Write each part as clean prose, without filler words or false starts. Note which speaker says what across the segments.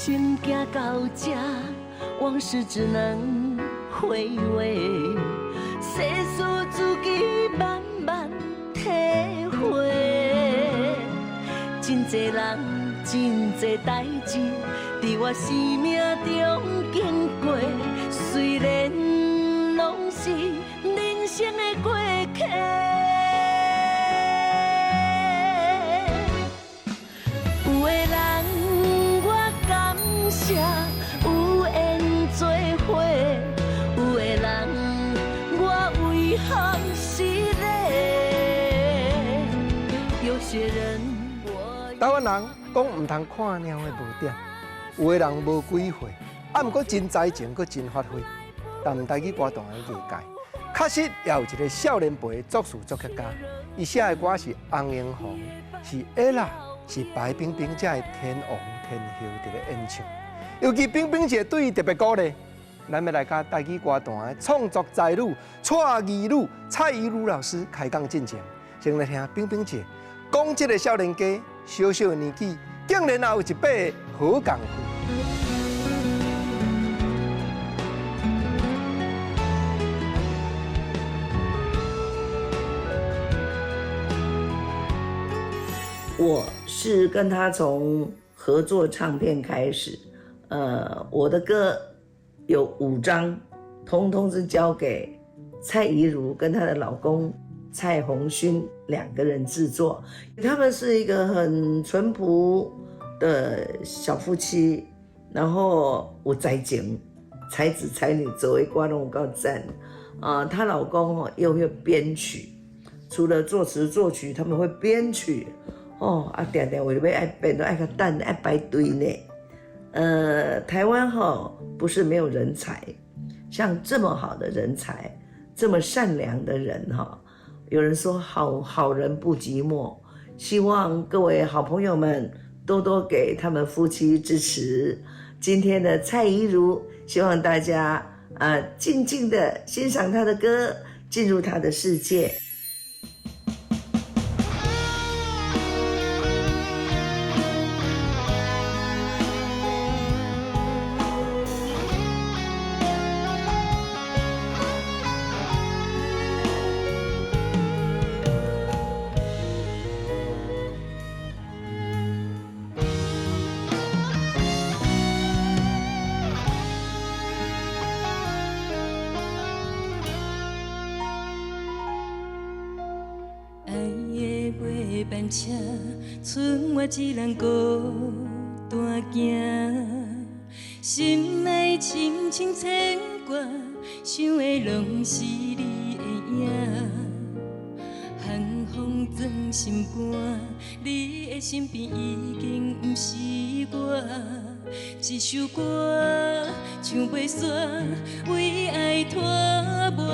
Speaker 1: 心行到这，往事只能回味，世事自己慢慢体会。真侪人，真侪代志，伫我生命中经过，虽然拢是人生的过客。有的人我感谢有缘做伙，有的人我遗憾失落。有些人
Speaker 2: 台湾人讲唔通看猫的无点，有的人无几岁，啊，毋过真才情，佫真发挥。但台语歌坛的艺界，确实也有一个少年辈的作词作曲家，伊写的歌是《红英红》，是 ella， 是白冰冰这的天王天后伫咧演唱。尤其冰冰姐对伊特别鼓励，咱要来甲台语歌坛的创作才女、蔡宜如、蔡宜如老师开讲进前，先来听冰冰姐讲这个少年家。小小的年纪，竟然也有一把好功夫。
Speaker 3: 我是跟他从合作唱片开始，我的歌有5张，通通是交给蔡宜如跟她的老公蔡鸿勋2个人制作，他们是一个很淳朴的小夫妻，然后有才情，才子才女，作为歌拢有够赞。她老公又会编曲，除了作词作曲，他们会编曲。定定为了要爱编，都爱个等爱排队呢。台湾不是没有人才，像这么好的人才，这么善良的人有人说好人不寂寞，希望各位好朋友们多多给他们夫妻支持。今天的蔡宜如，希望大家静静的欣赏她的歌，进入她的世界。
Speaker 4: 班车，剩我一人孤单行，心内轻轻牵挂，想的拢是你的影。寒风钻心肝，你的身边已经不是我。一首歌唱袂煞，为爱拖磨。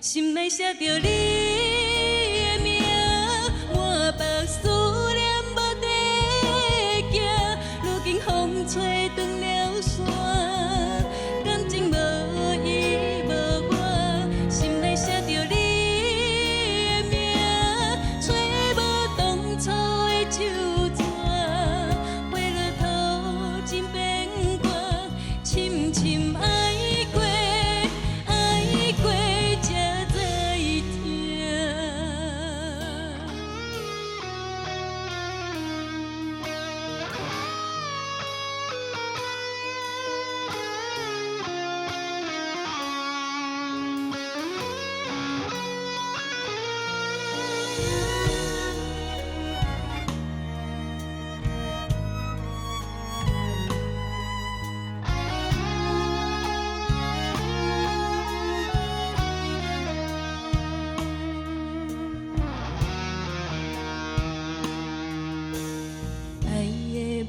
Speaker 4: 心内写着你的名，满腹思念无地行。如今风吹断了线，感情无依无我。心内写着你的名，找无当初的旧纸，花落土真变卦，深深爱过，爱过。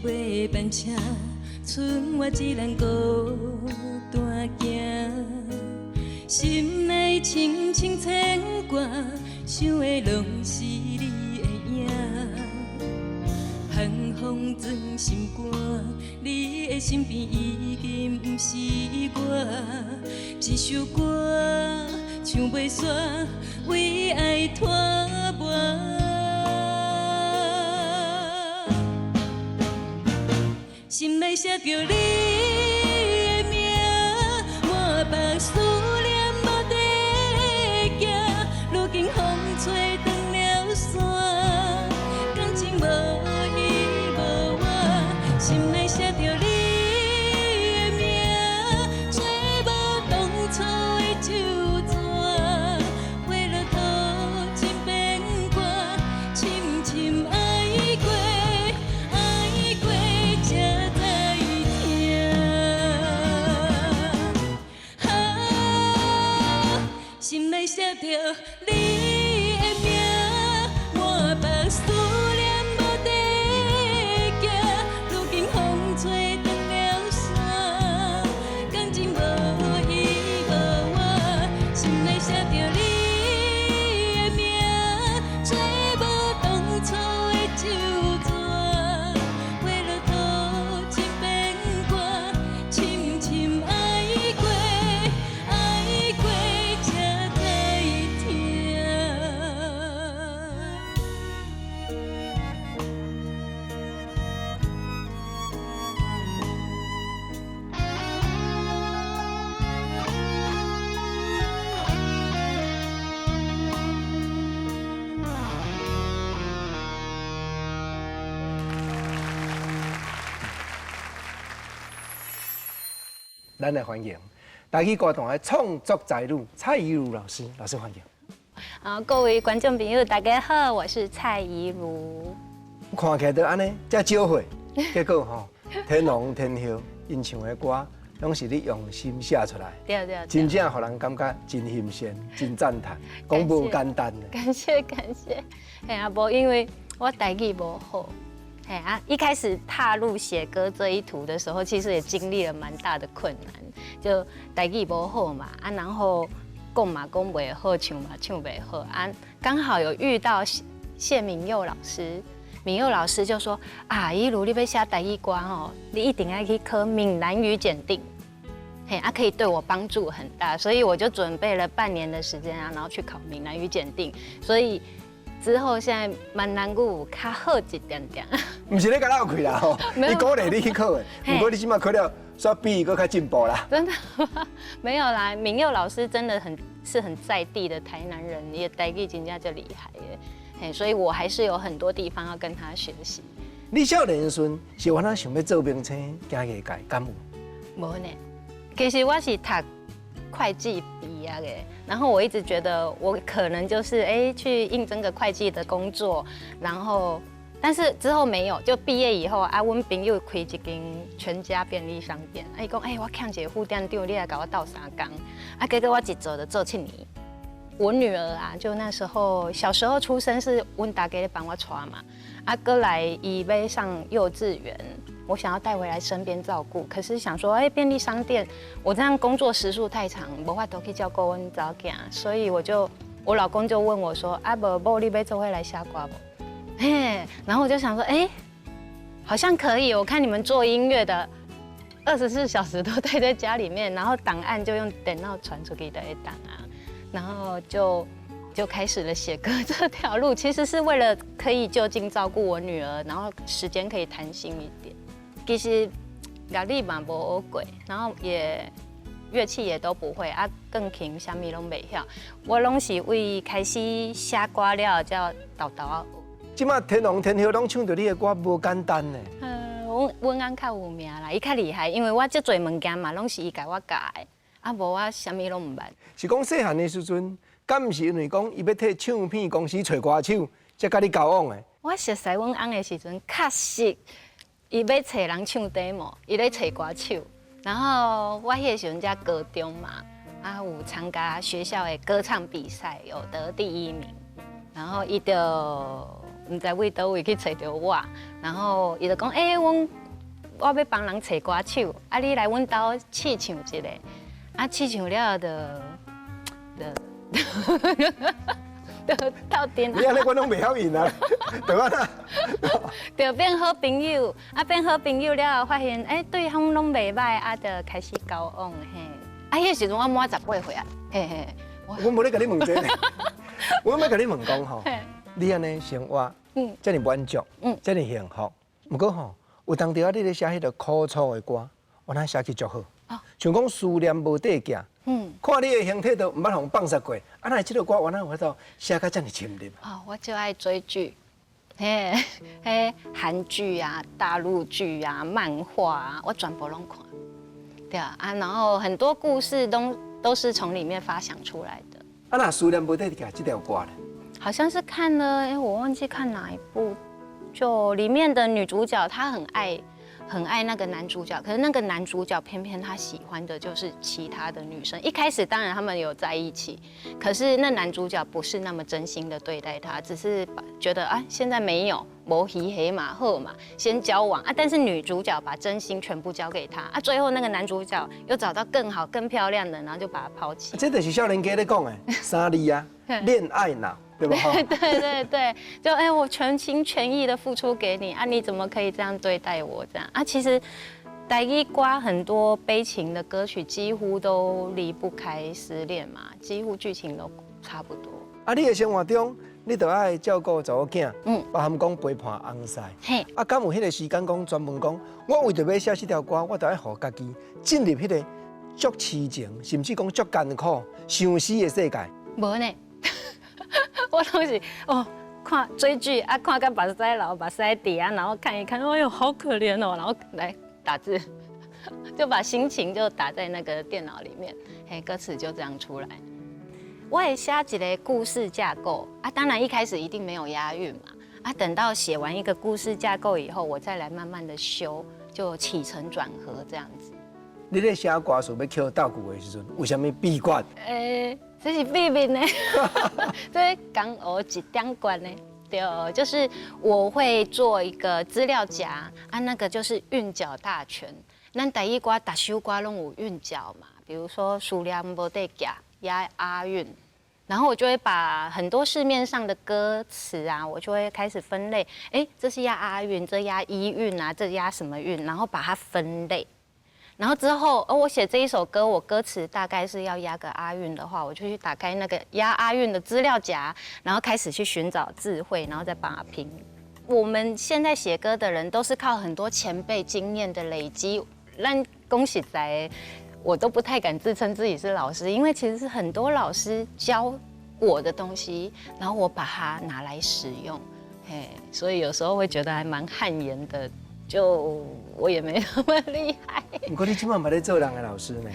Speaker 4: 尾班车，剩我一人孤单行，心内轻轻牵挂，想的拢是你的影。寒风钻心肝，你的身边已经不是我。一首歌唱袂煞，为爱拖磨。写着你的名，我目思念无地行，如今风吹断了线，感情无依无我，心内写着你的名，找无当初的旧纸，为了讨一遍歌，深深爱过。心内写着你的名，我目思念无地行，如今风吹断了线，感情无依无我，心内写着你的名，找无当初的旧纸，为了讨一遍歌，深深爱过。
Speaker 2: 咱来欢迎台语歌坛的创作才女蔡宜如老师，老师欢迎。
Speaker 5: 各位观众朋友，大家好，我是蔡宜如。
Speaker 2: 看起来都安尼，遮少岁，结果吼天龙天后因唱的歌，拢是你用心写出来，
Speaker 5: 对对，
Speaker 2: 真正互人感觉真新鲜、真赞叹，讲无简单的。
Speaker 5: 感谢感谢，哎呀，无因为我台语无好。哎啊！一开始踏入写歌这一途的时候，其实也经历了蛮大的困难，就台语不好嘛，啊，然后讲嘛讲袂好，唱嘛唱袂好，啊，刚好有遇到谢明佑老师，明佑老师就说啊，宜如你要写台语歌哦，你一定要去考闽南语检定，嘿，啊，可以对我帮助很大，所以我就准备了半年的时间啊，然后去考闽南语检定，所以。之后现在闽南语有较好一点点，
Speaker 2: 唔是你甲闹开啦吼，你鼓励你去考的，不过你起码考了，说比伊搁较进步啦。
Speaker 5: 真的没有啦，明佑老师真的很在地的台南人，也台语真正就厉害耶，所以我还是有很多地方要跟他学习。
Speaker 2: 你少年时阵是原来想要做明星、行业界，敢有？
Speaker 5: 无呢，其实我是读会计毕业的。然后我一直觉得我可能就是去应征个会计的工作，然后但是之后没有，就毕业以后啊，阮朋友开一间全家便利商店，伊讲我欠一个副店长，你来给我斗3工，啊，结果我一做就做7年。我女儿啊，就那时候小时候出生是阮大家帮我带嘛，啊，过来伊要上幼稚园。我想要带回来身边照顾，可是想说，便利商店，我这样工作时数太长，无法度去照顾阮查某囝，所以我老公就问我说，啊，无你要做伙来写歌不？嘿，然后我就想说，好像可以，我看你们做音乐的，24小时都待在家里面，然后档案就用电脑传出去的档啊，然后就开始了写歌这条路，其实是为了可以就近照顾我女儿，然后时间可以弹性一点。其实乐理嘛无学过，然后也乐器也都不会啊，钢琴啥物拢袂晓。我拢是为开始写歌了，才豆豆啊学。
Speaker 2: 即马天龙天后拢唱到你的歌，无简单呢。
Speaker 5: 阮翁较有名啦，伊较厉害，因为我遮侪物件嘛，拢是伊甲我教的，啊无我啥物拢唔捌。是
Speaker 2: 讲细汉的时阵，敢毋是因为讲伊要替唱片公司找歌手，才甲你交往的？
Speaker 5: 我熟悉阮翁的时阵，确实。伊要找人唱 demo， 伊咧找歌手，然后我迄个时阵才高中嘛，啊有参加学校的歌唱比赛，有得第1名，然后伊就唔知为倒位去找到我，然后伊就讲，我要帮人找歌手，啊你来阮兜试唱一个，啊试唱了就到顶。
Speaker 2: 你安尼我拢袂晓演啊，对啊啦。
Speaker 5: 就变好朋友，啊变好朋友了后，发现对方拢袂歹，啊就开始交往嘿。啊，迄时阵我满18岁啊，嘿嘿。
Speaker 2: 我无咧甲你问这个，我要甲你问讲吼，你安尼生活，遮尔满足，遮尔幸福，不过吼，有当时啊，你咧写迄个苦楚的歌，咱写起足好。
Speaker 5: 哦
Speaker 2: 像讲思念无底行，看你的形体都毋捌互放杀过，那即个歌原来有法度写甲遮尔深入。
Speaker 5: 哦，我就爱追剧，韩剧啊、大陆剧啊、漫画啊，我全部拢看。对啊，然后很多故事都是从里面发想出来的。
Speaker 2: 那思念无底行这条歌咧，
Speaker 5: 好像是看了，我忘记看哪一部，就里面的女主角她很爱那个男主角，可是那个男主角偏偏他喜欢的就是其他的女生。一开始当然他们有在一起，可是那男主角不是那么真心的对待她，只是觉得啊现在没有，没鱼黑马后嘛，先交往啊。但是女主角把真心全部交给他啊，最后那个男主角又找到更好、更漂亮的，然后就把她抛弃。
Speaker 2: 这就是少年家咧讲的三字啊，恋爱脑，对吧？
Speaker 5: 对，就我全心全意的付出给你啊，你怎么可以这样对待我？这样啊，其实台语歌很多悲情的歌曲几乎都离不开失恋嘛，几乎剧情都差不多。
Speaker 2: 啊，你的生活中，你就爱照顾查某囝，包含讲陪伴翁婿。
Speaker 5: 嘿，
Speaker 2: 啊，敢有迄个时间讲专门讲，我为着要写这条歌，我就爱互家己进入迄个足痴情，甚至讲足艰苦、想死的世界。
Speaker 5: 无呢，我都是看追剧啊，看个把腮老把腮底啊，然后看一看，哎呦好可怜哦，然后来打字，就把心情就打在那个电脑里面，歌词就这样出来。我也写一个故事架构啊，当然一开始一定没有押韵嘛，啊，等到写完一个故事架构以后，我再来慢慢的修，就起承转合这样子。
Speaker 2: 你咧写歌词要扣道具的时阵，有啥物秘诀？
Speaker 5: 这是秘密呢，这刚学一点关呢。对，就是我会做一个资料夹啊，那个就是韵脚大全。咱台语歌、大首歌拢有韵脚嘛，比如说思念无底行押押韵，然后我就会把很多市面上的歌词啊，我就会开始分类，这是押阿韵，这押一韵啊，这押什么韵，然后把它分类。然后之后，我写这一首歌，我歌词大概是要押个阿韵的话，我就去打开那个押阿韵的资料夹，然后开始去寻找字汇，然后再把它拼。我们现在写歌的人都是靠很多前辈经验的累积，让恭喜在，我都不太敢自称自己是老师，因为其实是很多老师教我的东西，然后我把它拿来使用，所以有时候会觉得还蛮汗颜的。就我也没那么厉害。
Speaker 2: 不过你今晚捌咧做人的老师呢，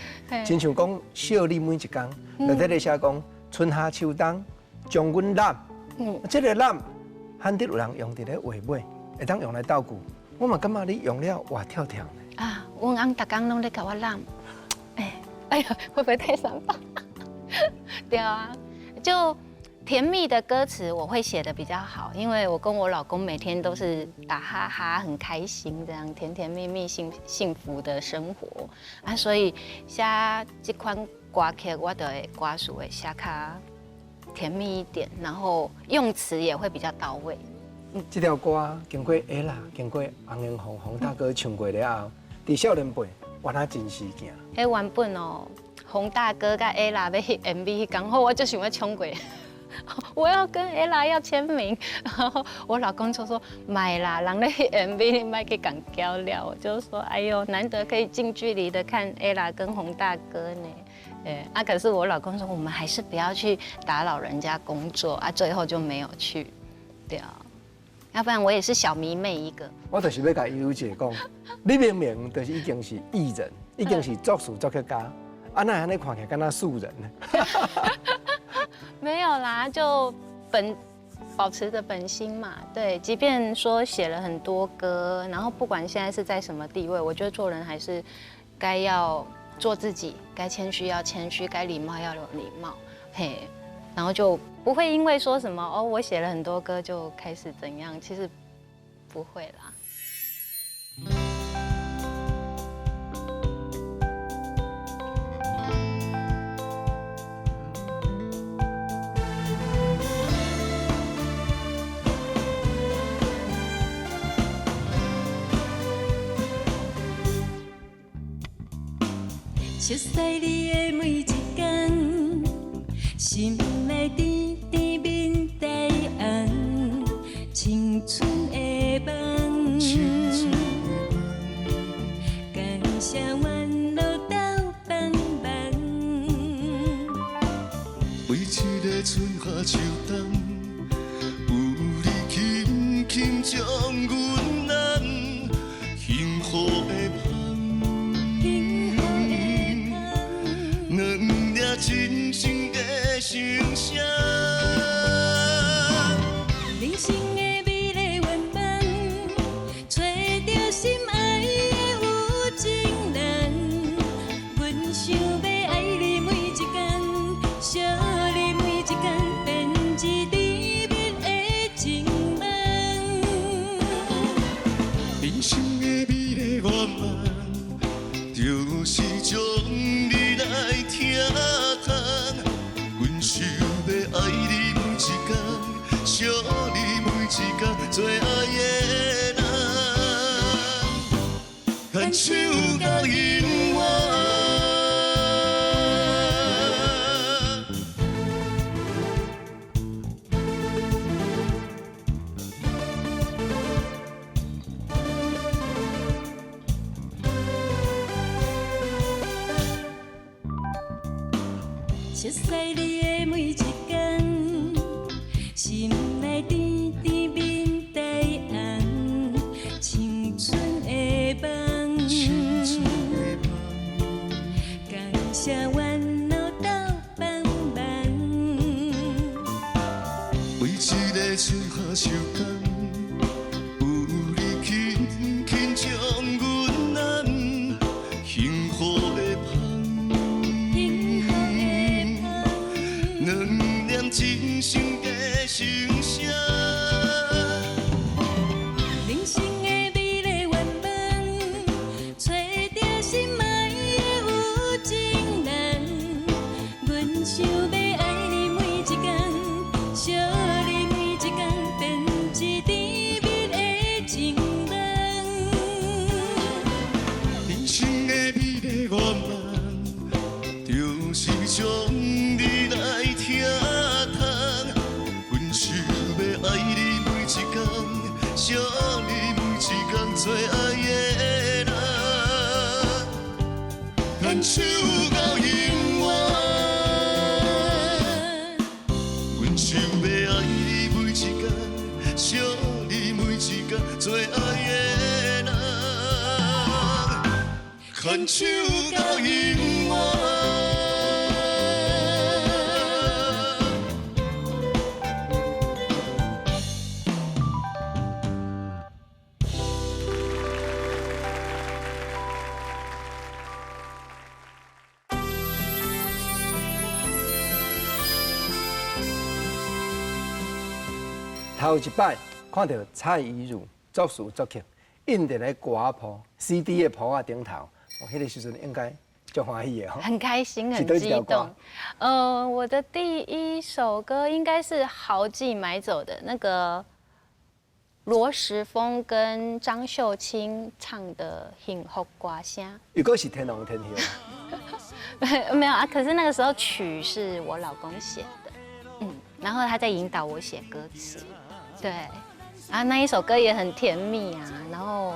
Speaker 2: 亲像讲笑你每一天，内底咧写讲春夏秋冬将阮揽，这个揽，罕得有人用伫咧画尾，会当用来道具。我嘛感觉你用了活跳跳呢。
Speaker 5: 啊，阮翁逐工拢咧甲我揽，哎呀，会不会太伤疤？对啊，就。甜蜜的歌词我会写的比较好，因为我跟我老公每天都是打哈哈，很开心，这样甜甜蜜蜜、幸福的生活啊，所以写这款歌曲我就会歌词会写较甜蜜一点，然后用词也会比较到位。
Speaker 2: 这条歌经过Ella，经过洪英红洪大哥唱过了后，伫少年辈原来真实行。
Speaker 5: 原本洪大哥甲 Ella 要翕 MV， 刚好我就想要冲过。我要跟 Ella 要签名，然后我老公就说买啦，人咧 MV 你卖去讲交了，我就说哎呦，难得可以近距离的看 Ella 跟洪大哥呢，可是我老公说我们还是不要去打扰人家工作啊，最后就没有去，对啊，要不然我也是小迷妹一个。
Speaker 2: 我就是要甲优姐讲，你明明就是已经是艺人，已经是作词作曲家，那安尼看起来敢若素人呢？
Speaker 5: 没有啦，就保持着本心嘛。对，即便说写了很多歌，然后不管现在是在什么地位，我觉得做人还是该要做自己，该谦虚要谦虚，该礼貌要有礼貌，然后就不会因为说什么我写了很多歌就开始怎样，其实不会啦。
Speaker 4: 熟悉你的每一天，心内甜甜面带红，青春的梦。谢阮老豆帮忙。
Speaker 6: 为一个春夏秋冬，有你轻轻将阮人幸福的香，两粒真心的声声。
Speaker 4: 人生的美丽愿望，找到心爱的有情人。阮想要爱你每一天，惜你每一天，变一甜蜜的情梦。
Speaker 6: 人生的美丽愿望，就是将你来听谈。阮想要爱你每一天，惜你每一天，最爱的人，牵手到永远。熟悉你的每一天，心内甜甜面带红，青春的梦。感谢阮老豆帮忙，为一个春夏秋冬，有你轻轻将阮人幸福的香。两念真心的声声，人生的美丽愿望，找到心爱的有情人。阮想要爱你每一天，惜你每一天，变一甜蜜的情梦。人生的美丽愿望，就是将你来听谈。阮想要爱你每一天，惜你每一天，最爱的人，牵手到永远。阮想要爱你每一天，惜你每一天，最爱的人，牵手到永远。
Speaker 2: 头一摆看到蔡依如作词作曲，印在咧歌谱 CD 的谱仔顶头，我迄个时阵应该足欢喜的吼。
Speaker 5: 很开心，很
Speaker 2: 是哪一
Speaker 5: 激
Speaker 2: 条歌
Speaker 5: 动。我的第一首歌应该是豪记买走的那个罗时丰跟张秀清唱的《幸福歌声
Speaker 2: 如果是天龙天后，》
Speaker 5: 没有啊，可是那个时候曲是我老公写的，然后他在引导我写歌词，对，啊那一首歌也很甜蜜啊，然后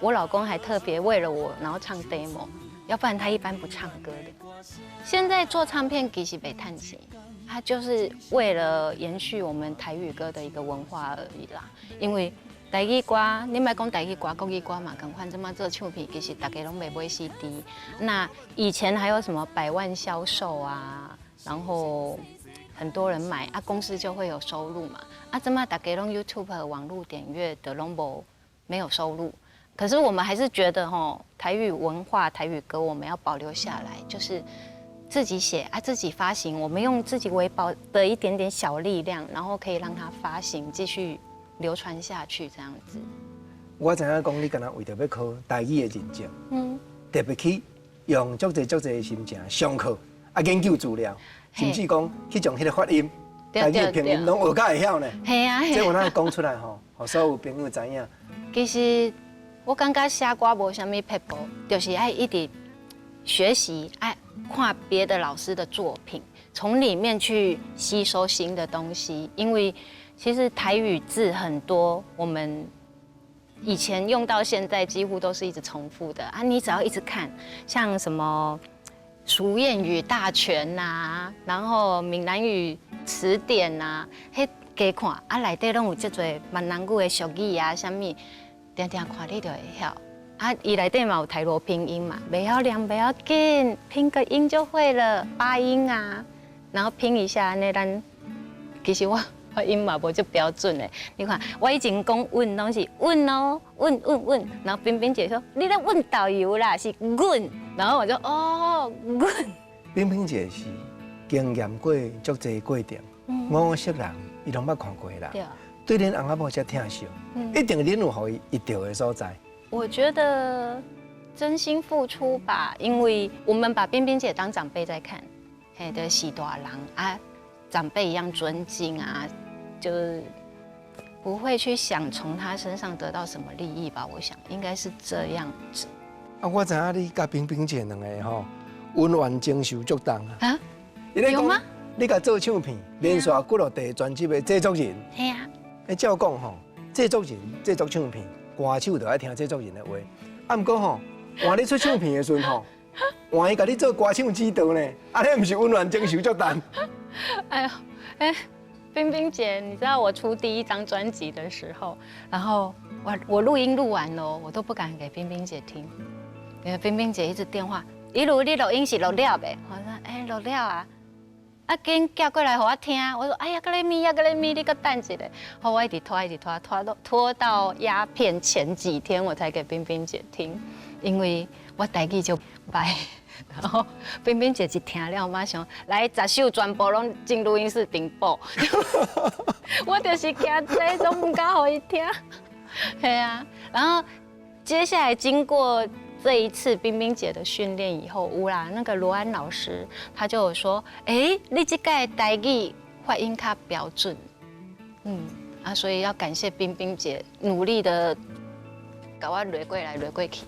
Speaker 5: 我老公还特别为了我，然后唱 demo， 要不然他一般不唱歌的。现在做唱片其实没叹钱，他就是为了延续我们台语歌的一个文化而已啦。因为台语歌，你莫讲台语歌，国语歌嘛，同款，这么做唱片，其实大家拢袂买 CD。那以前还有什么100万销售啊，然后很多人买啊，公司就会有收入嘛。啊，这么大家拢 YouTube 网络点阅的拢没有收入。可是我们还是觉得台语文化、台语歌我们要保留下来，就是自己写啊，自己发行，我们用自己为保的一点点小力量，然后可以让它发行，继续流传下去，这样子。
Speaker 2: 我知影讲你敢若为着要考台语的认证，特别去用足侪的心情上课啊，研究资料，甚至讲去将迄个发音、台语的拼音拢学甲会晓呢。
Speaker 5: 系啊，
Speaker 2: 这有咱讲出来吼，互所有朋友知影。
Speaker 5: 其实我感觉写歌无啥物撇步，就是爱一直学习，爱看别的老师的作品，从里面去吸收新的东西。因为其实台语字很多，我们以前用到现在几乎都是一直重复的啊。你只要一直看，像什么俗谚语大全呐，然后闽南语词典呐，迄加看啊，内底拢有这侪闽南语的俗语啊，啥物，定定看你就会晓。啊，伊内底嘛有台罗拼音嘛，不要量不要紧，拼个音就会了，八音啊，然后拼一下，那咱其实我音嘛无就标准的。你看，我以前讲问拢是问哦，问，然后冰冰姐说你在问导游啦，是问，然后我就哦问。
Speaker 2: 冰冰姐是经验过足济过程，五色人伊拢捌看过啦。对恁翁仔某遮疼惜，一定恁有互伊一着的所在。
Speaker 5: 我觉得真心付出吧，因为我们把冰冰姐当长辈在看，嘿的喜大人啊，长辈一样尊敬啊，就是不会去想从他身上得到什么利益吧。我想应该是这样子。
Speaker 2: 啊，我知影你甲冰冰姐两个吼，恩怨情仇足重啊。
Speaker 5: 啊？有吗？
Speaker 2: 你甲做唱片，连续几落地专辑的制作人。
Speaker 5: 系啊。
Speaker 2: 照讲吼，制作人制作唱片。歌手就爱听制作人的话，啊，不过吼，换你出唱片的时阵吼，换伊甲你做歌唱指导呢，啊，你毋是恩怨情仇足重？
Speaker 5: 哎呦，冰冰姐，你知道我出第一张专辑的时候，然后我录音录完了，我都不敢给冰冰姐听，因为冰冰姐一直电话，你录音是录了呗？我说录了啊。啊，紧叫过来给我听，我说哎呀，搁咧咪，你搁等一下。后我一直拖到鸦片前几天，我才给冰冰姐听，因为我台语就白。然后冰冰姐一听了，马上来10首全部拢进录音室顶播。我就是惊这种不敢给伊听。对啊，然后接下来经过这一次冰冰姐的训练以后，有啦，那个罗安老师他就有说，你这个台语发音较标准，所以要感谢冰冰姐努力的搞我捋过来捋过去。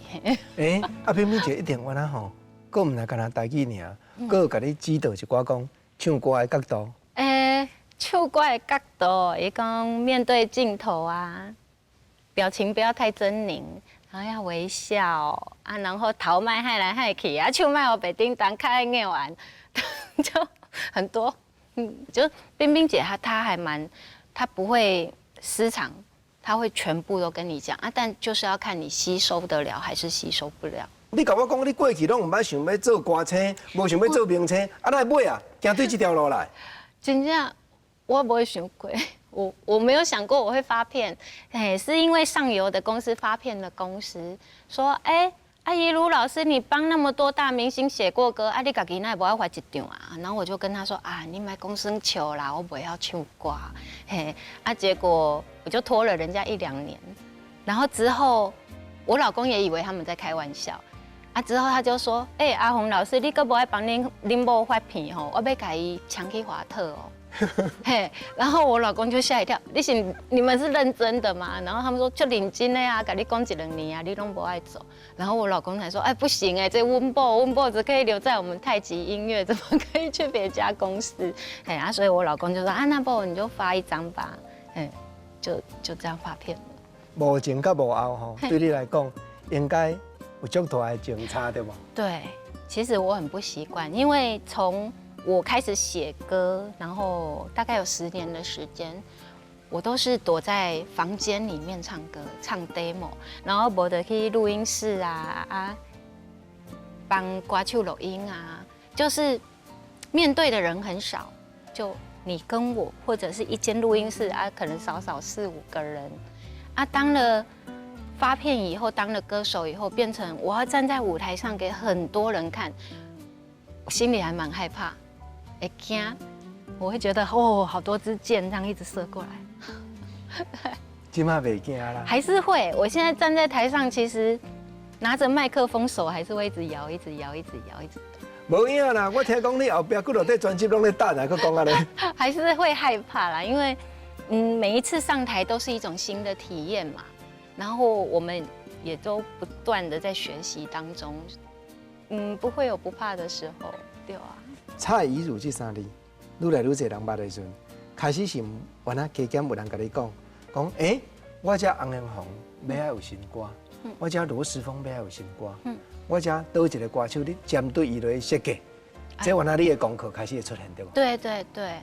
Speaker 2: 冰冰姐一定完啦吼，佫唔来干那台语尔，佫有甲你指导一寡讲唱歌的角度。
Speaker 5: 唱歌的角度，伊讲面对镜头啊，表情不要太狰狞。然后要微笑啊，然后头麦害来害去啊，手麦我北叮当开念完，就很多。就冰冰姐她还蛮，她不会私藏，她会全部都跟你讲啊，但就是要看你吸收得了还是吸收不了。
Speaker 2: 你甲我讲，你过去拢唔捌想要做歌星，无想要做明星，啊，那尾啊，行对这条路来。
Speaker 5: 真正我不会想过。我没有想过我会发片，是因为上游的公司发片的公司说，阿姨卢老师，你帮那么多大明星写过歌，你自己那不要发一张啊？然后我就跟他说啊，你买公司球啦，我不要唱歌，结果我就拖了人家1、2年，然后之后我老公也以为他们在开玩笑，之后他就说，阿红老师，你可不爱帮恁某发片吼，我要给伊抢去华特哦。然后我老公就吓一跳，你们是认真的吗？然后他们说就认真的啊，跟你讲1、2年啊，你都不爱走。然后我老公才说，不行这温博只可以留在我们太极音乐，怎么可以去别家公司？所以我老公就说那不然你就发1张吧，就这样发片了。
Speaker 2: 无前甲无后吼，对你来讲应该有足大的情差，对不？
Speaker 5: 对，其实我很不习惯，因为从我开始写歌，然后大概有10年的时间，我都是躲在房间里面唱歌，唱 demo， 然后无得去录音室帮歌手录音啊，就是面对的人很少，就你跟我或者是一间录音室可能少4、5个人当了发片以后，当了歌手以后，变成我要站在舞台上给很多人看，我心里还蛮害怕。惊，我会觉得好多支箭这样一直射过来。
Speaker 2: 今嘛袂惊啦，
Speaker 5: 还是会。我现在站在台上，其实拿着麦克风，手还是会一直摇。
Speaker 2: 无影啦，我听讲你后边几落块专辑拢在等啊，佮讲啊咧。
Speaker 5: 还是会害怕啦，因为每一次上台都是一种新的体验嘛，然后我们也都不断的在学习当中，不会有不怕的时候，对啊。
Speaker 2: 蔡依如这3字，愈来愈侪人捌的时阵，开始是原来加减有人甲你讲，我这红莲红要爱有新歌，我这罗时丰要爱有新歌，我这倒一个歌手你针对伊来设计，这原来你的功课开始会出现对吧？
Speaker 5: 对对对，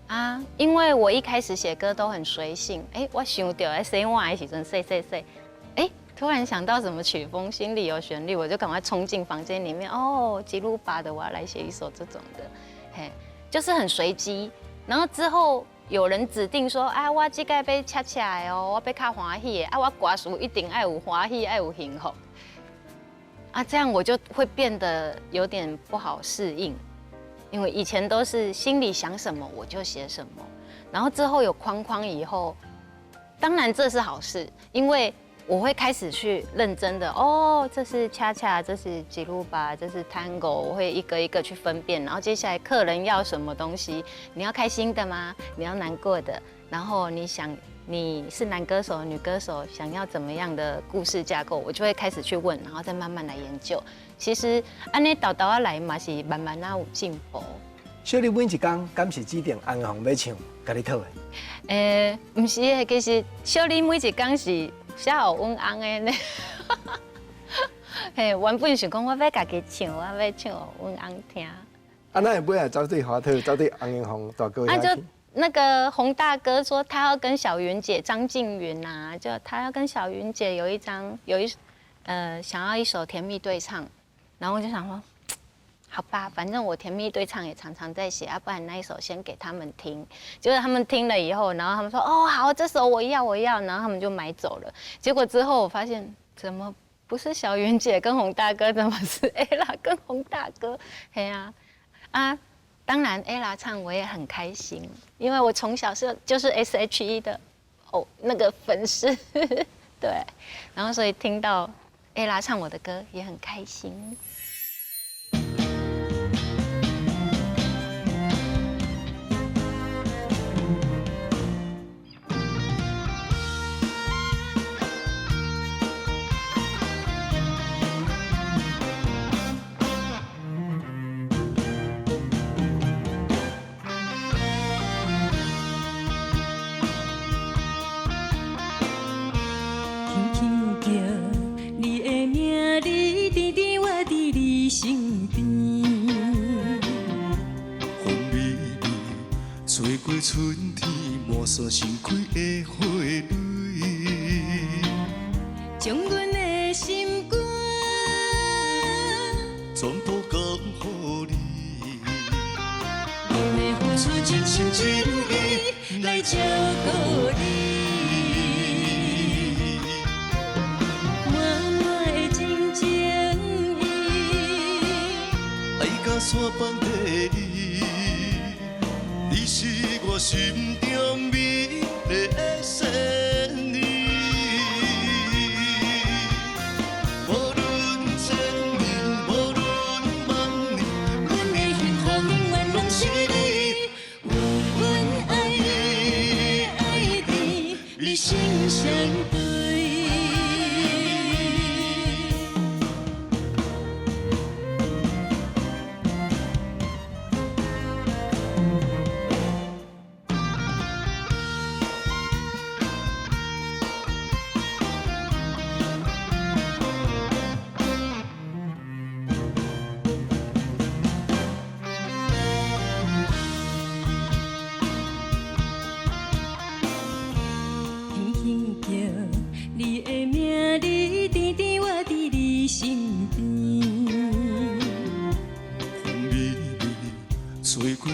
Speaker 5: 啊，因为我一开始写歌都很随性，我想到在生活的时阵说，突然想到什么曲风，心里有旋律，我就赶快冲进房间里面，吉鲁巴的，我要来写一首这种的，就是很随机。然后之后有人指定说，我这个要恰恰的哦，我要较欢喜的，我歌词一定要有欢喜，要有幸福。这样我就会变得有点不好适应，因为以前都是心里想什么我就写什么，然后之后有框框以后，当然这是好事，因为我会开始去认真的这是恰恰，这是吉鲁巴，这是 Tango， 我会一个一个去分辨，然后接下来客人要什么东西，你要开心的吗？你要难过的？然后你是男歌手、女歌手，想要怎么样的故事架构，我就会开始去问，然后再慢慢来研究。其实安尼倒啊来嘛是慢慢有进步。
Speaker 2: 小你每一天敢是指定红红要唱，甲你讨的？
Speaker 5: 唔是的，其实小你每一天是写有阮翁的呢。原本想讲我要家己唱，我要唱给阮翁听。
Speaker 2: 那会尾来走对华特，走对红艳红大哥
Speaker 5: 就那个洪大哥说他要跟小云姐张静云啊，就他要跟小云姐想要一首甜蜜对唱，然后我就想说，好吧，反正我甜蜜对唱也常常在写，不然那一首先给他们听。结果他们听了以后，然后他们说好，这首我要，然后他们就买走了。结果之后我发现怎么不是小云姐跟洪大哥，怎么是 Ella 跟洪大哥？当然 Ella 唱我也很开心，因为我从小就是 SHE 的那个粉丝，对，然后所以听到 Ella 唱我的歌也很开心。
Speaker 7: 春天摸索盛开的花蕊，
Speaker 4: 将阮的心肝
Speaker 7: 全部交予你。
Speaker 4: 阮会付出真心真意来照顾你，满满的真情意，
Speaker 7: 爱甲山崩地离。你是我心中美丽的仙女，无论千年，无论万年，阮的幸福永远拢是你。阮爱你，爱你，你心相对。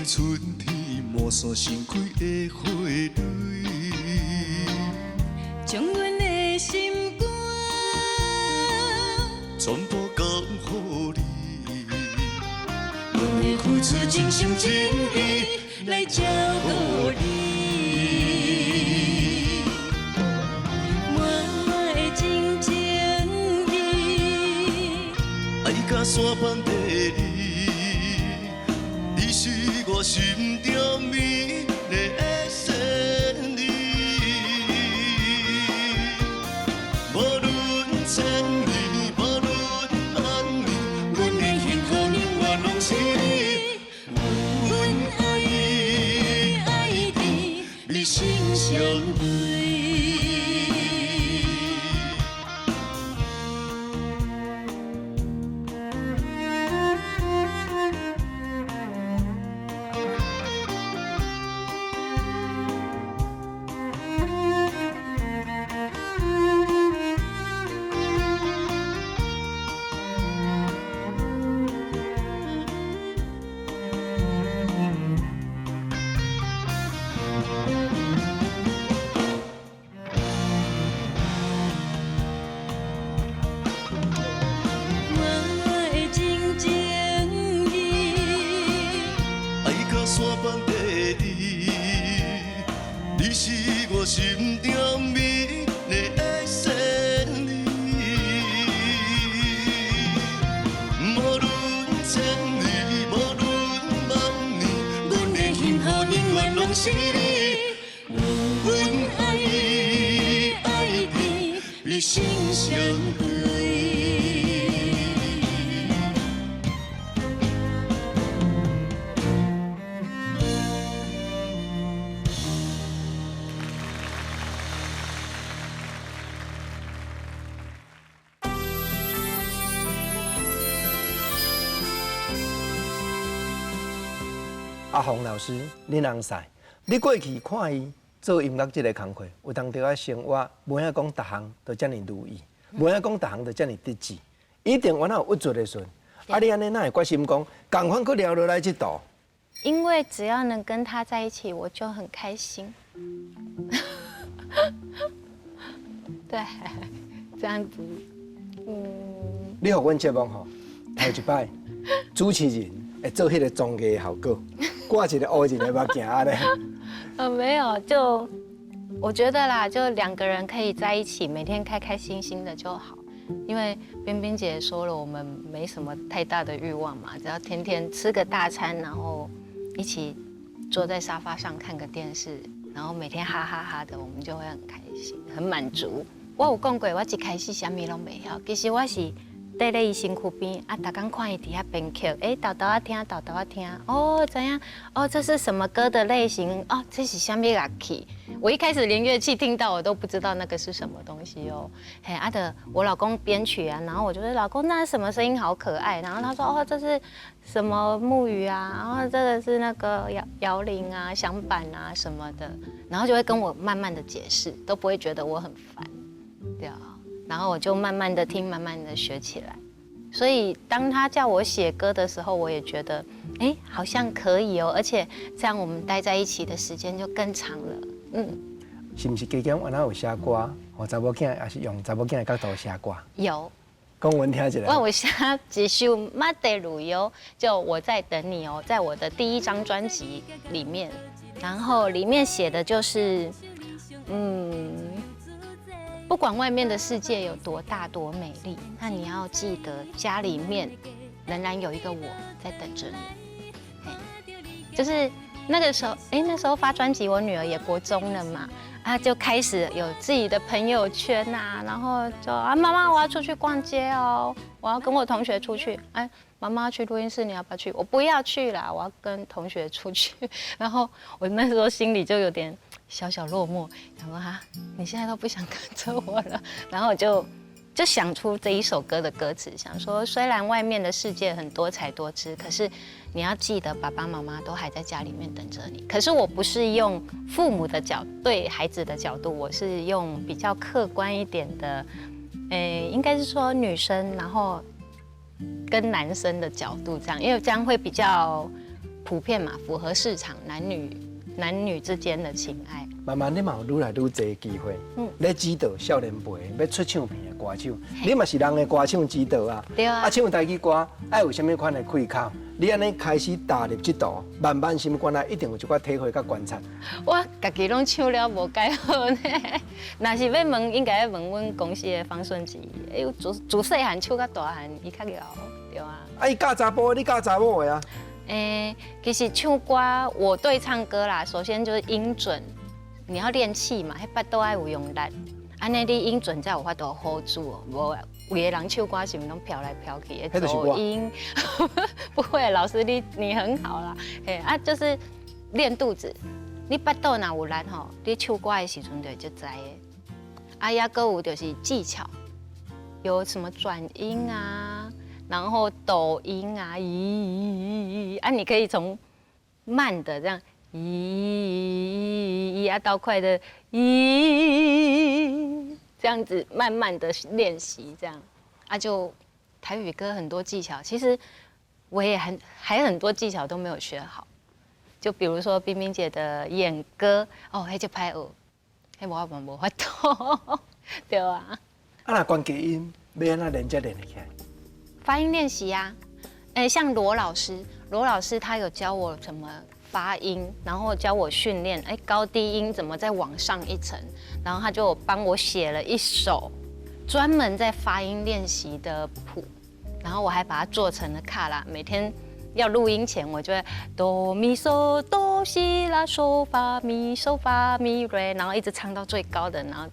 Speaker 7: 春天摸索盛开的花蕊，
Speaker 4: 将阮的心肝
Speaker 7: 全部交予你。
Speaker 4: 阮会付出真心真意来照顾你，满满的真情意，
Speaker 7: 爱甲山崩地离。你是我心中美丽的仙女，无论千年，无论万年，阮的幸福永远拢是你。阮爱你，爱你，你心相对。是你，有阮爱你，你心相对。
Speaker 2: 阿洪老师，恁人使，你过去看伊做音乐这个工课，有当着啊生活，无影讲逐项都遮尔如意，无影讲逐项都遮尔得志，一定原来有郁卒的顺。啊，你安尼哪会决心讲，赶快去聊落来这道？
Speaker 5: 因为只要能跟他在一起，我就很开心。对，这样子，
Speaker 2: 你互阮节目吼，头一摆主持人会做迄个综艺的效果，挂一个乌一个目镜安尼。
Speaker 5: 没有，就我觉得啦，就2个人可以在一起，每天开开心心的就好。因为冰冰姐说了，我们没什么太大的欲望嘛，只要天天吃个大餐，然后一起坐在沙发上看个电视，然后每天哈哈哈的，我们就会很开心，很满足。我有讲过，我一开始啥物拢袂晓，其实我是待在伊身躯边啊，逐工看伊底下编曲，豆豆啊听，豆豆啊听，哦，怎样？哦，这是什么歌的类型？哦，这是啥物乐器？我一开始连乐器听到我都不知道那个是什么东西哦。嘿，我老公编曲啊，然后我就说老公，那什么声音好可爱？然后他说哦，这是什么木鱼啊？然后这个是那个摇铃啊、响板啊什么的，然后就会跟我慢慢的解释，都不会觉得我很烦，对啊。然后我就慢慢的听，慢慢的学起来。所以当他叫我写歌的时候，我也觉得，好像可以哦，而且这样我们待在一起的时间就更长了。
Speaker 2: 是不是加减原来有写歌，或查某囝也是用查某囝的角度写歌？
Speaker 5: 有，
Speaker 2: 讲阮听一下。
Speaker 5: 我写一首《马德鲁优》，就我在等你哦，在我的第1张专辑里面，然后里面写的就是，不管外面的世界有多大多美丽，那你要记得家里面仍然有一个我在等着你。就是那个时候，那时候发专辑，我女儿也国中了嘛，就开始有自己的朋友圈呐，然后就妈妈我要出去逛街哦，我要跟我同学出去，妈妈去录音室，你要不要去？我不要去啦，我要跟同学出去。然后我那时候心里就有点小小落寞，想说你现在都不想跟着我了。然后就想出这一首歌的歌词，想说虽然外面的世界很多彩多姿，可是你要记得爸爸妈妈都还在家里面等着你。可是我不是用父母的对孩子的角度，我是用比较客观一点的，应该是说女生，然后跟男生的角度这样，因为这样会比较普遍嘛，符合市场男女之间的情爱。
Speaker 2: 慢慢你嘛有愈来愈多机会，咧指导少年辈要出唱片的歌手，你嘛是人的歌唱指导啊。
Speaker 5: 对啊。
Speaker 2: 唱台语歌爱有啥物款的开口？你安尼开始踏入这道，慢慢心肝内一定有一寡体会甲观察。
Speaker 5: 我家己拢唱了无介好呢，若是要问，应该要问阮公司的方顺吉，自细汉唱到大汉，伊较贤，对啊。
Speaker 2: 伊教查甫的，你教查某的啊？
Speaker 5: 其实唱歌，我对唱歌啦，首先就是音准，你要练气嘛，迄巴肚爱有用力，安尼你音准才有法度 hold 住哦。无有的人唱歌是毋拢飘来飘去的走音，不会，老师你很好啦，就是练肚子，你巴肚若有力吼，你唱歌的时阵就会就知的。也搁有就是技巧，有什么转音啊。然后抖音啊，你可以从慢的这样到快的这样子慢慢的练习，这样就台语歌很多技巧，其实我也还很多技巧都没有学好，就比如说冰冰姐的演歌，那就歹学，那我无法度，对啊。
Speaker 2: 若关键音要安怎练才练得起来？
Speaker 5: 发音练习呀，像罗老师他有教我怎么发音，然后教我训练，高低音怎么再往上一层，然后他就帮我写了一首专门在发音练习的谱，然后我还把它做成了卡拉，每天要录音前，我就会哆咪嗦哆西拉嗦发咪瑞，然后一直唱到最高的，然后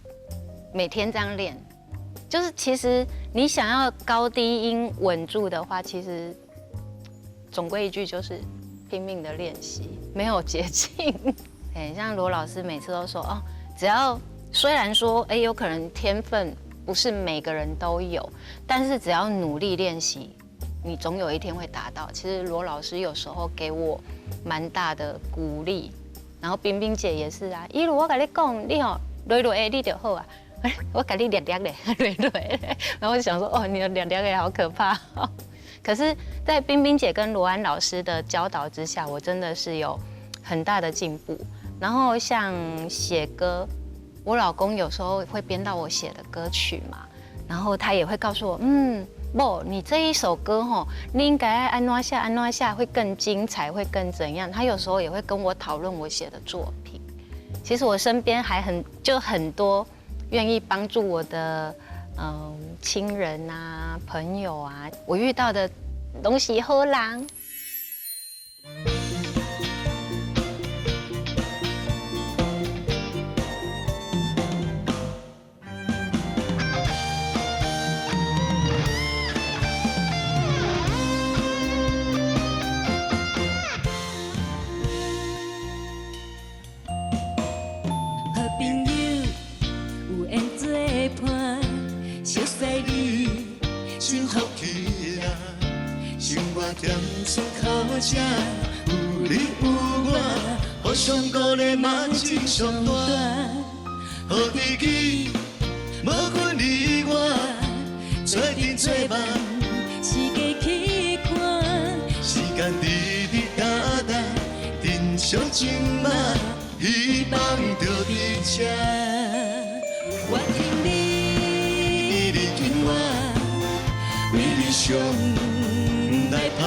Speaker 5: 每天这样练。就是其实你想要高低音稳住的话，其实总归一句就是拼命的练习，没有捷径。像罗老师每次都说哦，只要虽然说有可能天分不是每个人都有，但是只要努力练习，你总有一天会达到。其实罗老师有时候给我蛮大的鼓励，然后冰冰姐也是啊，一路我跟你讲，你哦累累你就好啊。我给你两嘞，然后我就想说，哦，你的两也好可怕。可是，在冰冰姐跟罗安老师的教导之下，我真的是有很大的进步。然后像写歌，我老公有时候会编到我写的歌曲嘛，然后他也会告诉我，不，你这一首歌吼，你应该安怎下会更精彩，会更怎样。他有时候也会跟我讨论我写的作品。其实我身边还很多。愿意帮助我的亲人啊、朋友啊，我遇到的东西好人。
Speaker 7: 甜酸口吃，有你有我，互相鼓励嘛真上大。好知己，无分你我，做阵做梦，
Speaker 4: 是家去看。
Speaker 7: 时间滴滴答答，珍惜情嘛，希望着伫这。
Speaker 4: 我听你的紧话，
Speaker 7: 为理想。来打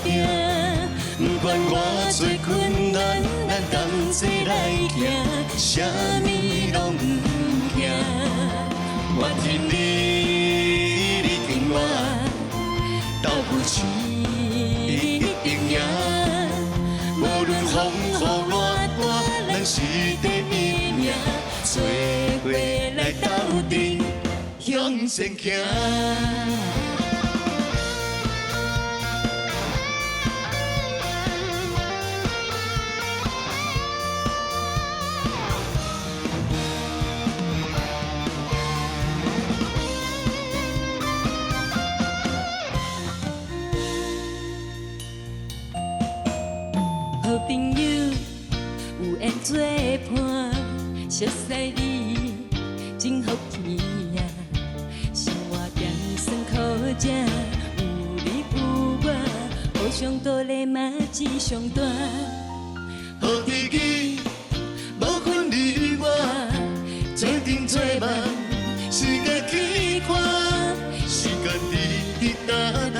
Speaker 7: 拼，不管偌多困难，咱同齐来行，啥物拢不惊。我听你的电话，斗扶持一定赢。无论风雨偌大，咱是第一名，做伙来斗阵，向前行。
Speaker 4: 好朋友有缘做伴，熟悉你真福气呀。生活甜酸苦吃，有你有我，互相鼓励嘛志上大。
Speaker 7: 好知己，无分你我，做阵做梦，时间去看，时间滴滴答答，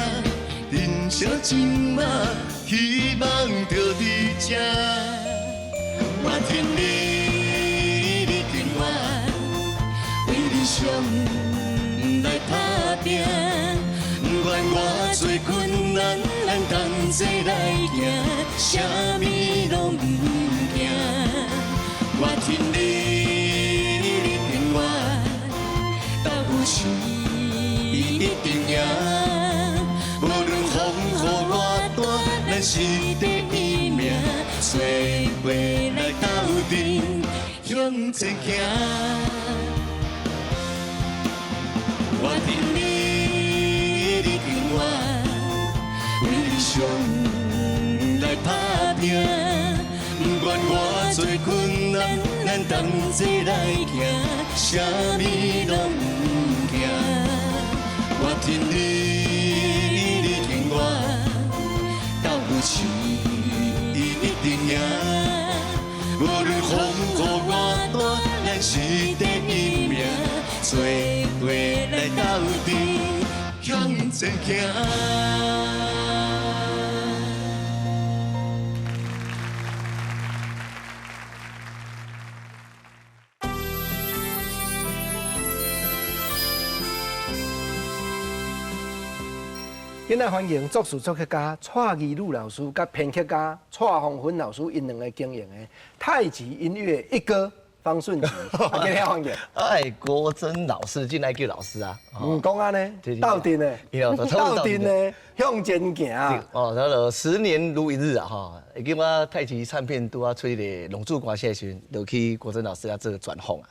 Speaker 7: 人生情嘛。希望着伫这，我听你的电话，为理想来打拼。不管偌多困难，咱同齐来行，啥物拢不惊。我听你的电话，斗有时一定赢。无论风雨偌大。咱是第一名，做伙来斗阵，向前行。我听你的电话，为理想来打拼。不管偌多困难，咱同齐来行，啥物拢不惊。我听你的电话。是一定赢，无论风雨偌大，咱是第一名，做伙来斗阵，向前行。
Speaker 2: 今仔欢迎作词作曲家蔡宜鲁老师甲编曲家蔡芳芬老师因两个经营的太极音乐一哥方顺吉，今天欢迎。
Speaker 8: 哎，国珍老师进来叫老师啊。
Speaker 2: 唔讲安尼，斗阵的，斗阵的，向前行啊。
Speaker 8: 哦，那个10年如一日啊哈，已经我太极唱片拄啊出个龙珠歌时阵，就去国珍老师啊做转访啊。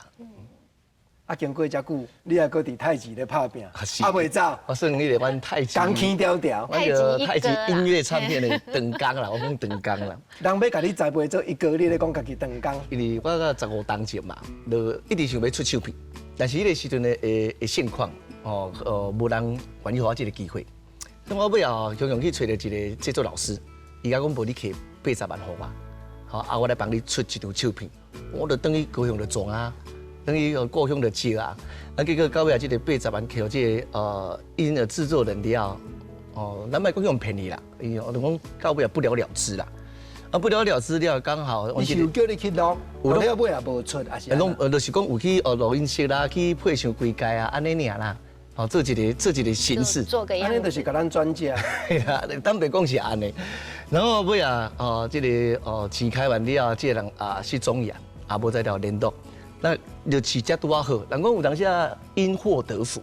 Speaker 2: 啊，经过遮久，你还搁伫太极咧拍拼，
Speaker 8: 是
Speaker 2: 袂走，
Speaker 8: 我算你个阮太极，
Speaker 2: 钢筋条条，
Speaker 8: 阮个太极音乐唱片的长工啦，我讲长工啦。
Speaker 2: 人要甲你栽培做一哥，你咧讲家己长工。
Speaker 8: 因为我到15当前嘛，就一直想要出唱片，但是迄个时阵的现况无人愿意给我这个机会。咁我尾后常常去找到一个制作老师，伊甲讲无你摕80万互我，好啊，我来帮你出一张唱片，我就等于高雄就撞啊。等于故乡的接啊，结果到尾啊，这个80万摕这个音乐制作人了后，咱莫讲用便宜啦，我就讲到尾啊不了了之啦，不了了之了，刚好
Speaker 2: 伊是有叫你去录，有了尾也无出，还是？
Speaker 8: 就是讲有去录音室啦，去配上规界啊，安尼尔啦，做一个形式，
Speaker 5: 做个样子，
Speaker 2: 安尼就是甲咱专家。
Speaker 8: 系啊，咱别讲是安尼，然后尾啊，这个钱开完了后，这个人去中央，也无再了联络。那就起价拄啊好，人讲有当下因祸得福，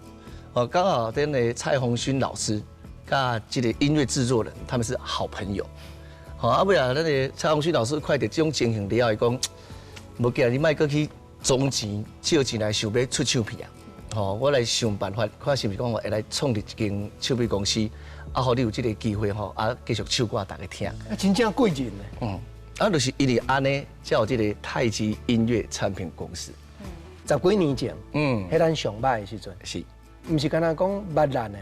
Speaker 8: 刚好跟那蔡宏勋老师，甲这个音乐制作人，他们是好朋友。啊尾啊，咱个蔡宏勋老师看到这种情形了后，伊讲，无惊你莫搁去总钱借钱来想要出唱片啊，我来想办法，看是毋是讲我会来创立一间唱片公司，啊，互你有这个机会继续唱歌大家听。
Speaker 2: 真正贵人呢。
Speaker 8: 就是因为安尼，才有这个太极音乐唱片公司。
Speaker 2: 10几年前，迄咱上歹的时阵，
Speaker 8: 是，
Speaker 2: 毋是敢若讲捌咱的，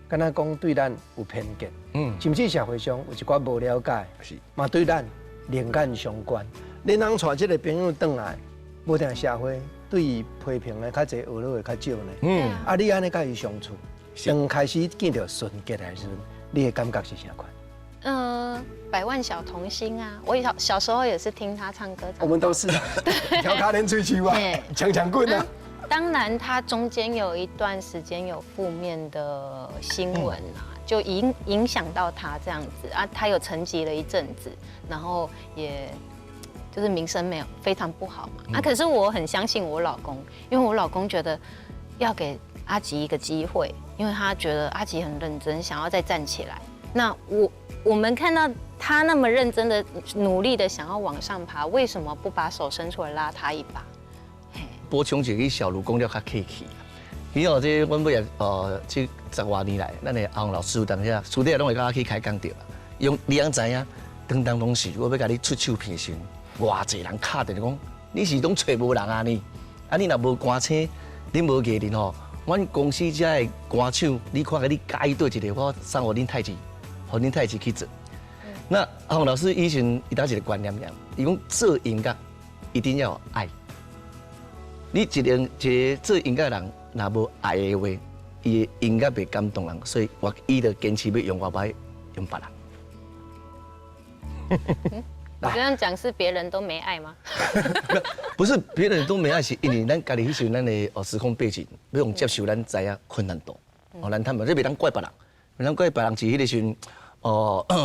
Speaker 2: 敢若讲对咱有偏见，甚至社会上有一寡无了解，
Speaker 8: 是，
Speaker 2: 嘛对咱另眼相关。恁人带这个朋友转来，无定社会对伊批评的较侪，学了的较少呢。啊，你安尼甲伊相处，刚开始见到纯洁的时阵，你的感觉是啥款？
Speaker 5: 百万小童星啊！我小时候也是听他唱歌。
Speaker 2: 我们都是跳卡连吹球啊，抢抢棍啊。
Speaker 5: 当然，他中间有一段时间有负面的新闻啊，就影响到他这样子啊，他有沉寂了一阵子，然后也就是名声没有非常不好嘛。可是我很相信我老公，因为我老公觉得要给阿吉一个机会，因为他觉得阿吉很认真，想要再站起来。那我们看到他那么认真的、努力的想要往上爬，为什么不把手伸出来拉他一把？
Speaker 8: 补充一个小卢讲了较客气，因为这阮尾这10多年来，咱的阿洪老师有当下，私底下拢会甲我去开讲着啦。你知影，当拢是我要甲你出唱片时，偌济人敲电讲，你是拢找无人啊你？啊你若无歌星，你无艺人吼，阮公司遮的歌手，你看你介对一个，我送互恁太极。互恁太极去做，那阿洪老师以前伊当一个观念，伊讲做音乐一定要有爱。你一个做音乐人，若无爱的话，伊的音乐袂感动人，所以伊就坚持要用我歹用别人。
Speaker 5: 你这样讲是别人都没爱吗？
Speaker 8: 不是别人都没爱，是因为咱家己迄时阵咱的时空背景，要用接受咱知影困难度，咱他们这袂当怪别人。咱怪别人是迄个时阵，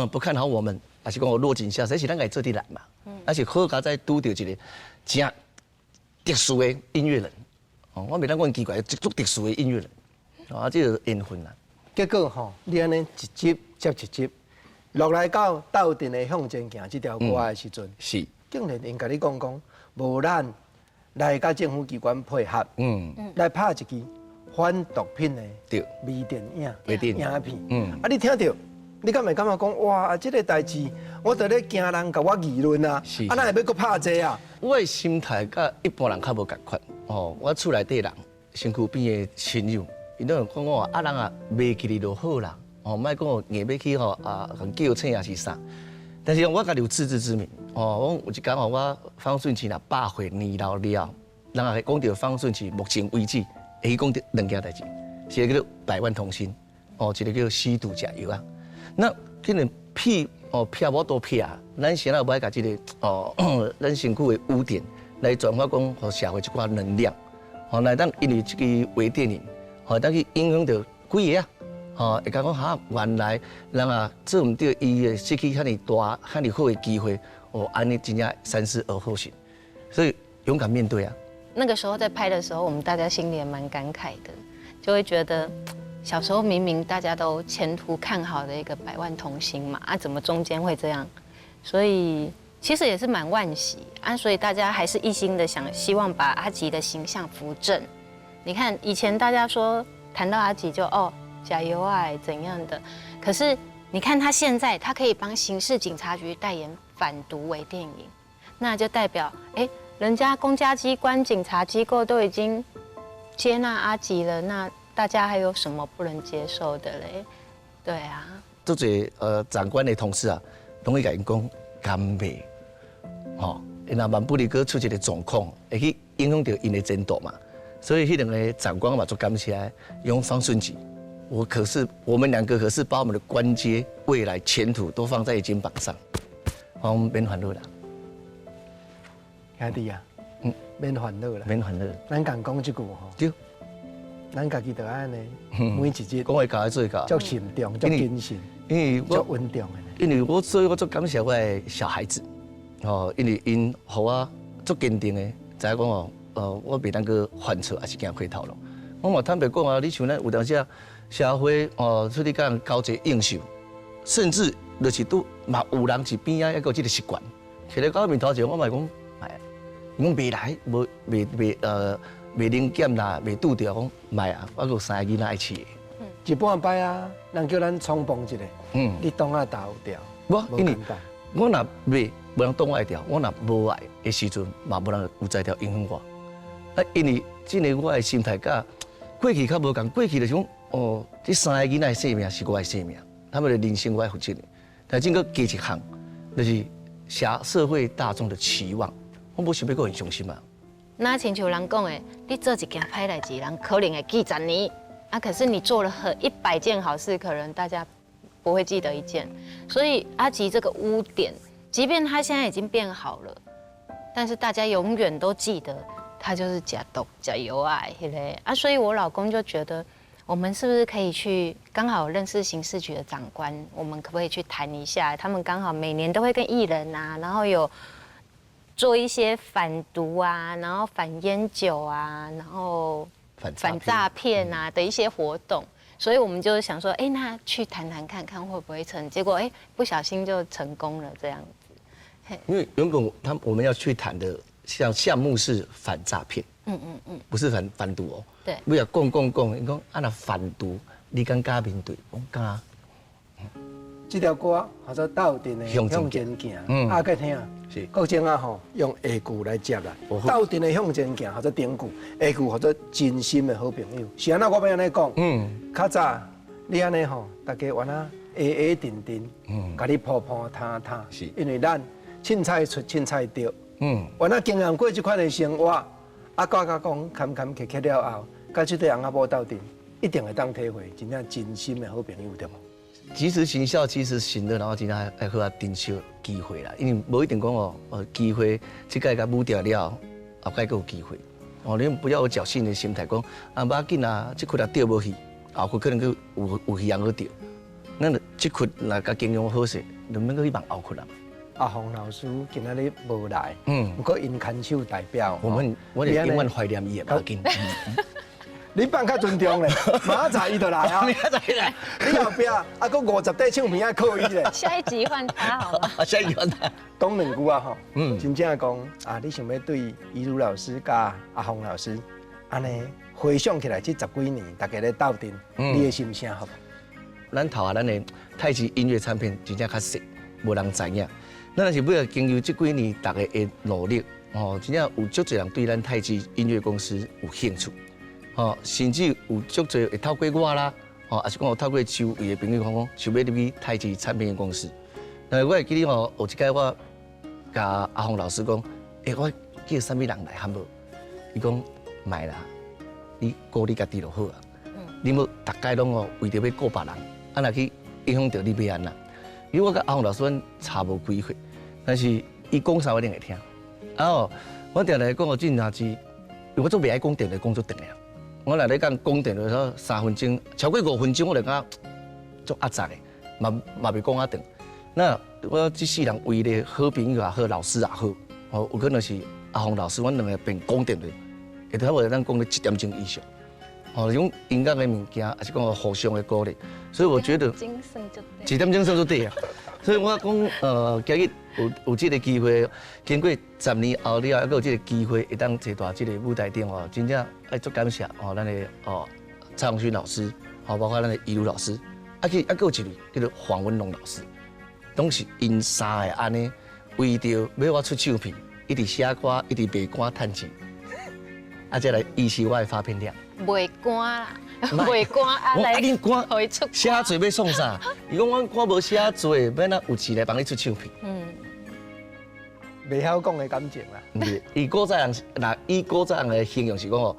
Speaker 8: 不看好我们，还是讲我落井下石，是咱家做得来嘛？而且好佳在拄到一个正特殊的音乐人，我袂当讲奇怪，足特殊的音乐人，这个缘分啦。
Speaker 2: 结果吼，你安尼一集接一集，落来到斗阵的向前行这条歌的时阵，
Speaker 8: 是，
Speaker 2: 竟然因甲你讲，无咱来甲政府机关配合，来拍一支反毒品的微电影、影片，啊，你听到，你敢会感觉讲哇，这个代志，我在咧惊人甲我议论啊，啊，咱会要搁拍这啊？
Speaker 8: 我的心态甲一般人较无共款，我厝内底人，身躯边的亲友，伊都讲我人啊，袂起哩就好啦，莫讲硬要去叫请也是啥。但是我家己有自知之明，我有一天我方顺琪100岁年老了，人也讲到方顺琪目前为止。会讲到2件代志，一个叫做百万童星，一个叫吸毒假药啊。那可能骗我都骗啊，咱先来要甲这个咱身躯的污点来转化讲互社会一寡能量，来当因为这个微电影，当去影响到几个啊，会讲哈，原来人啊做唔到，伊会失去遐尼大、遐尼好的机会，安尼真正三思而后行，所以勇敢面对啊。
Speaker 5: 那个时候在拍的时候，我们大家心里也蛮感慨的，就会觉得小时候明明大家都前途看好的一个百万童星嘛，怎么中间会这样？所以其实也是蛮惋惜所以大家还是一心的希望把阿吉的形象扶正。你看以前大家说谈到阿吉就加油怎样的，可是你看他现在他可以帮刑事警察局代言反毒微电影，那就代表人家公家机关、警察机构都已经接纳阿吉了，那大家还有什么不能接受的嘞？对啊，
Speaker 8: 做侪长官的同事啊，拢会甲因讲甘袂，因若万不离哥出一个状况，会去影响到因的前途嘛。所以迄两个长官嘛，做感谢，用方顺吉，我们两个可是把我们的官阶、未来前途都放在肩膀上，我们免烦恼啦。
Speaker 2: 兄弟啊，免烦恼啦，
Speaker 8: 免烦恼。
Speaker 2: 咱共讲一句吼，
Speaker 8: 对，
Speaker 2: 咱家己就安尼，每一日
Speaker 8: 讲会教做教，
Speaker 2: 足慎重、足谨慎、
Speaker 8: 因为
Speaker 2: 足稳重的。
Speaker 8: 因为所以我足感谢我的小孩子，因为因互我足坚定的，知影讲我袂当去犯错，还是行回头路。我嘛坦白讲你像咱有当时社会出去甲人交际应酬，甚至就是嘛有人是边还有即个习惯，摕咧到面头前，我嘛讲，讲未来，未能检啦，未拄着，讲卖我有3个囡仔爱饲的。
Speaker 2: 一半摆人叫咱冲碰一下，你当打有掉，
Speaker 8: 因为我若袂无人当我爱调，我若无爱的时阵，嘛无人有才调影响我。因为真个我的心态甲过去较无共，过去就是讲这3个囡仔的性命是我的性命，他们的人生我要负责任。但真个加一项，就是社会大众的期望，我无想要个人伤心嘛。
Speaker 5: 那亲像人讲的，你做一件歹代志，人可能会记10年可是你做了100件好事，可能大家不会记得1件。所以阿吉这个污点，即便他现在已经变好了，但是大家永远都记得他就是假毒、假油所以我老公就觉得，我们是不是可以去刚好认识刑事局的长官，我们可不可以去谈一下？他们刚好每年都会跟艺人然后有做一些反毒然后反烟酒然后反诈骗的一些活动，所以我们就想说，那去谈谈看看会不会成？结果不小心就成功了这样子。
Speaker 8: 因为原本我们要去谈的项目是反诈骗，不是反毒
Speaker 5: 对，
Speaker 8: 不要讲，你讲那反毒，你敢敢面对？我敢。
Speaker 2: 这条歌叫做斗阵的向前行，阿个听。国政用下句来接啦，斗阵的向前行，或者顶句，下句或者真心的好朋友。是安那我要安尼讲，较早你安尼大家原来定定，甲你抱抱探探，因为咱凊彩出凊彩着，原来经营过这款的生活，讲坎坎坷坷了后，甲这对翁仔某斗阵，一定会当体会真正真心的好朋友，对无？
Speaker 8: 及时行孝，及时行乐，然后真正还好珍惜机会啦。因为无一定讲机会这届甲舞掉了，后届佫有机会。你不要有侥幸的心态，讲无要紧这窟钓无去，后窟可能佫有鱼通钓。咱这窟若甲经营好势，就免佫去望后窟啦。
Speaker 2: 阿洪老师今仔日无来，不过因牵手代表，
Speaker 8: 我就永远怀念伊的，无要紧。
Speaker 2: 你放较尊重咧，明仔伊就来啊！
Speaker 8: 明仔来，
Speaker 2: 你后壁佫50块唱片靠伊咧。
Speaker 5: 下一集换他好吗？
Speaker 8: 下一集换他。
Speaker 2: 讲2句真正讲你想要对怡如老师甲阿洪老师安尼回想起来，这10几年大家咧斗阵，你的心声好无？
Speaker 8: 咱头咱的太极音乐唱片真正较细，无人知影。咱若是要经由这几年大家的努力，真正有足侪人对咱太极音乐公司有兴趣。甚至有足侪会透过我啦，也是讲有透过周围的朋友讲想要入去太极唱片公司。但我会记得有一届我甲阿洪老师讲，我叫啥物人来喊无？伊讲卖啦，你顾你家己就好啊。你要大概拢为着要顾别人，若去影响到你要安那？因为我甲阿洪老师阮差无几岁，但是伊讲啥我一定会听。我定来讲这若是，我做袂爱讲电话，讲做长了。我来咧讲讲电话说3分钟，超过5分钟我就讲足压榨的，嘛袂讲啊长。那我这世人唯一的好朋友也好，老师也好，哦，有可能是阿宏老师，阮两个并讲定的，会差不多咱讲了1点钟以上。哦，种音乐的物件，还是讲互相的鼓励，所以我觉得
Speaker 5: 精神就对。
Speaker 8: 1点钟算就对啊。所以我讲，今日有这个机会，经过10年后了，还有这个机会，会当坐到这个舞台顶哦，真正爱足感谢哦，咱的蔡宏勋老师，哦，包括咱的怡如老师，还有一位叫做黄文龙老师，拢是因三个安尼，为着要我出唱片，一直写歌，一直卖歌趁钱，再来维持我的发片量。
Speaker 5: 卖歌啦，卖歌啊来，
Speaker 8: 恁歌
Speaker 5: 可以出歌
Speaker 8: 写做要送啥？伊讲我无写做，要哪有钱来帮你出唱片？
Speaker 2: 袂晓讲的感情啦。
Speaker 8: 毋是，以古早人的形容是讲哦，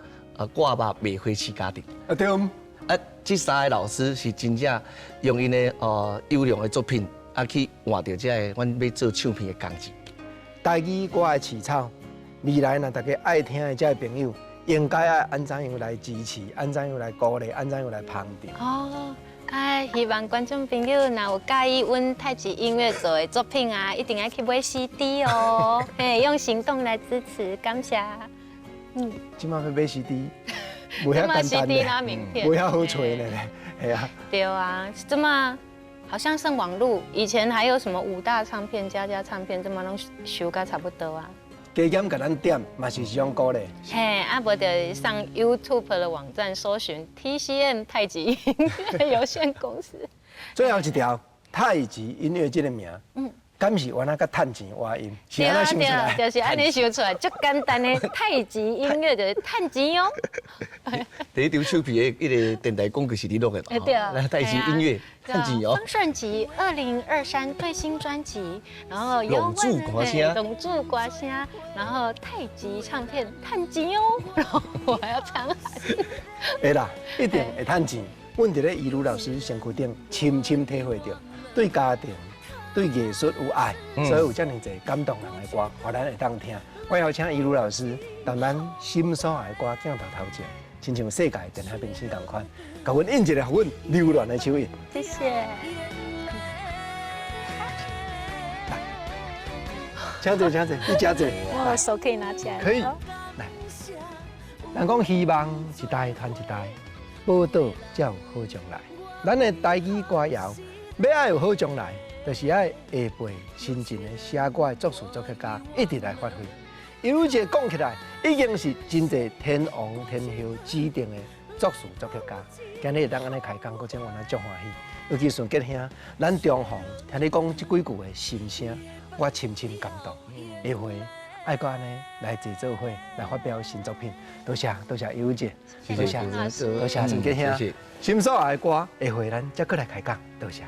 Speaker 8: 挂肉卖花饲家庭。
Speaker 2: 啊对。
Speaker 8: 这三个老师是真正用因的优良的作品，去换到这个阮要做唱片的工钱。
Speaker 2: 台语歌的起草，未来若大家爱听的这朋友，应该爱安怎样来支持，安怎样来鼓励，安怎样来捧场。
Speaker 5: 哦，希望观众朋友若有介意阮太极音乐做的作品啊，一定要去买 CD 哦，用行动来支持，感谢。
Speaker 2: 即马要买 CD， 无遐简单
Speaker 5: CD 拿
Speaker 2: 的，
Speaker 5: 名片，
Speaker 2: 无遐好找的咧，系啊。
Speaker 5: 对啊，这么好像剩网路，以前还有什么5大唱片、佳佳唱片，这么拢收甲差不多啊。
Speaker 2: 加减甲咱点，嘛是一种鼓励。
Speaker 5: 嘿，无就上 YouTube 的网站搜寻 TCM 太极音乐有限公司。
Speaker 2: 最后一条太极音乐这个名，敢是原来甲趁钱话音，是安怎想出来？
Speaker 5: 就是安尼想出来，足简单的太极音乐就是趁钱哦。
Speaker 8: 第一张唱片的一个电台广告是你录的嘛？
Speaker 5: 对啊，
Speaker 8: 太极音乐趁钱哦。
Speaker 5: 丰盛集2023最新专辑，然后
Speaker 8: 龙柱歌声，
Speaker 5: 龙柱歌声，然后太极唱片趁钱哦，然后我还要唱
Speaker 2: 会啦，一定会趁钱。阮伫咧怡如老师身躯顶深深体会到，对家庭、对艺术有爱，所以有遮尔侪感动人的歌，互咱会当听。我邀请怡如老师，当咱心所爱的歌镜头头前，亲像世界电海明星同款，甲阮印一个阮柔软的手印。
Speaker 5: 谢谢。
Speaker 2: 请坐，请坐，你加坐。
Speaker 5: 我手可以拿起来。
Speaker 2: 可以。来，人讲希望一代传一代，报道才有好将来。咱的台语歌谣要爱有好将来，就是爱下辈新进的写歌的作词作曲家一直来发挥。一路这讲起来，已经是真侪天王天后指定的作词作曲家。今日会当安尼开讲，我真原来足欢喜。尤其顺吉兄，咱中红听你讲这几句的心声，我深深感动。下回爱搁安尼来制作会来发表新作品，多谢尤姐，多谢顺吉兄，心所爱的歌，下回咱再搁来开讲，多谢。